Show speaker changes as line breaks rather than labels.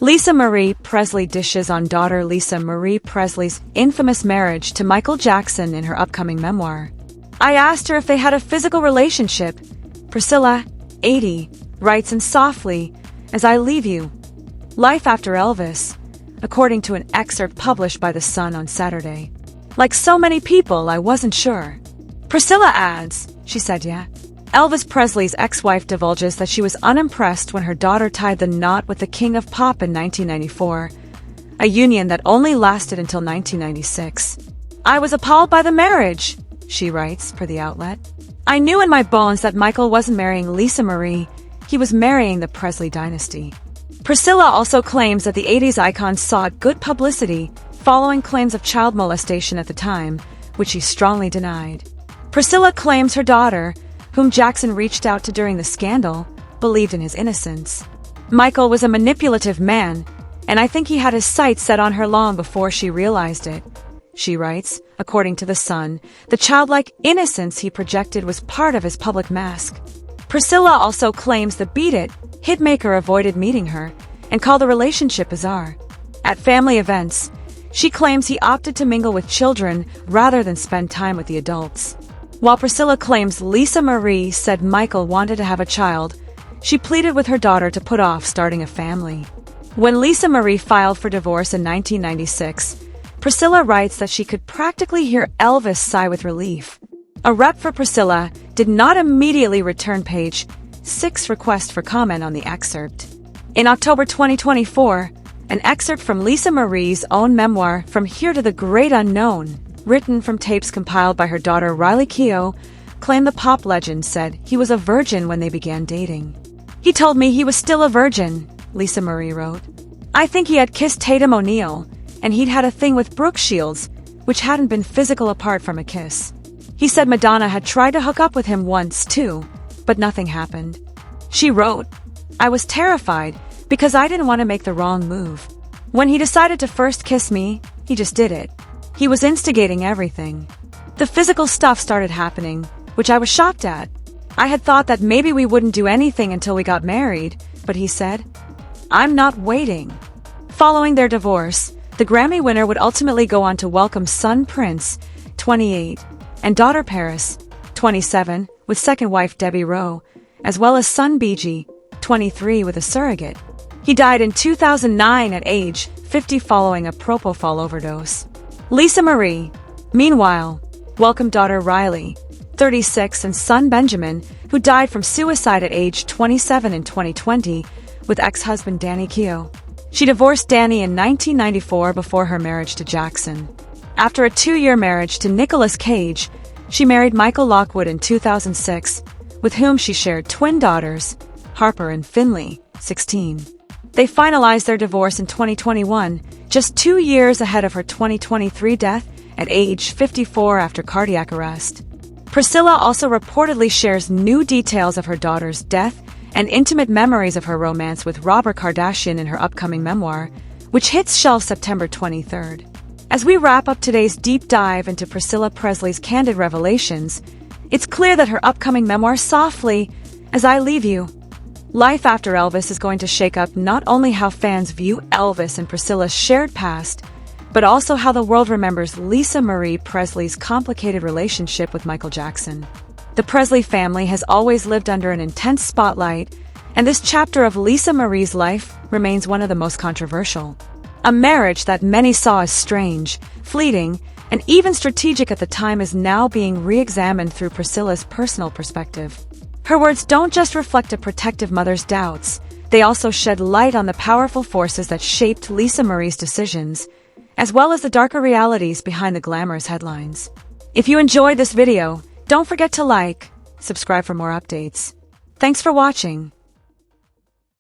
Lisa Marie Presley dishes on daughter Lisa Marie Presley's infamous marriage to Michael Jackson in her upcoming memoir. I asked her if they had a physical relationship. Priscilla, 80, writes in softly, "As I leave you. Life after Elvis," according to an excerpt published by The Sun on Saturday. "Like so many people, I wasn't sure." Priscilla adds, she said, "Yeah." Elvis Presley's ex-wife divulges that she was unimpressed when her daughter tied the knot with the King of Pop in 1994, a union that only lasted until 1996. "I was appalled by the marriage," she writes for the outlet. "I knew in my bones that Michael wasn't marrying Lisa Marie, he was marrying the Presley dynasty." Priscilla also claims that the 80s icon sought good publicity following claims of child molestation at the time, which she strongly denied. Priscilla claims her daughter, whom Jackson reached out to during the scandal, believed in his innocence. "Michael was a manipulative man, and I think he had his sights set on her long before she realized it," she writes. According to The Sun, the childlike innocence he projected was part of his public mask. Priscilla also claims the Beat It hitmaker avoided meeting her and called the relationship bizarre. At family events, she claims he opted to mingle with children rather than spend time with the adults. While Priscilla claims Lisa Marie said Michael wanted to have a child, she pleaded with her daughter to put off starting a family. When Lisa Marie filed for divorce in 1996, Priscilla writes that she could practically hear Elvis sigh with relief. A rep for Priscilla did not immediately return page 6 request for comment on the excerpt. In October 2024, an excerpt from Lisa Marie's own memoir, From Here to the Great Unknown, written from tapes compiled by her daughter Riley Keough, claimed the pop legend said he was a virgin when they began dating. "He told me he was still a virgin," Lisa Marie wrote. "I think he had kissed Tatum O'Neal, and he'd had a thing with Brooke Shields, which hadn't been physical apart from a kiss. He said Madonna had tried to hook up with him once, too, but nothing happened." She wrote, "I was terrified because I didn't want to make the wrong move. When he decided to first kiss me, he just did it. He was instigating everything. The physical stuff started happening, which I was shocked at. I had thought that maybe we wouldn't do anything until we got married, but he said, 'I'm not waiting.'" Following their divorce, the Grammy winner would ultimately go on to welcome son Prince, 28, and daughter Paris, 27, with second wife Debbie Rowe, as well as son BG, 23, with a surrogate. He died in 2009 at age 50 following a propofol overdose. Lisa Marie, meanwhile, welcomed daughter Riley, 36, and son Benjamin, who died from suicide at age 27 in 2020, with ex-husband Danny Keough. She divorced Danny in 1994 before her marriage to Jackson. After a 2-year marriage to Nicolas Cage, she married Michael Lockwood in 2006, with whom she shared twin daughters, Harper and Finley, 16. They finalized their divorce in 2021, just 2 years ahead of her 2023 death at age 54 after cardiac arrest. Priscilla also reportedly shares new details of her daughter's death and intimate memories of her romance with Robert Kardashian in her upcoming memoir, which hits shelves September 23rd. As we wrap up today's deep dive into Priscilla Presley's candid revelations, it's clear that her upcoming memoir, Softly, As I Leave You, Life After Elvis, is going to shake up not only how fans view Elvis and Priscilla's shared past, but also how the world remembers Lisa Marie Presley's complicated relationship with Michael Jackson. The Presley family has always lived under an intense spotlight, and this chapter of Lisa Marie's life remains one of the most controversial. A marriage that many saw as strange, fleeting, and even strategic at the time is now being re-examined through Priscilla's personal perspective. Her words don't just reflect a protective mother's doubts, they also shed light on the powerful forces that shaped Lisa Marie's decisions, as well as the darker realities behind the glamorous headlines. If you enjoyed this video, don't forget to like, subscribe for more updates. Thanks for watching.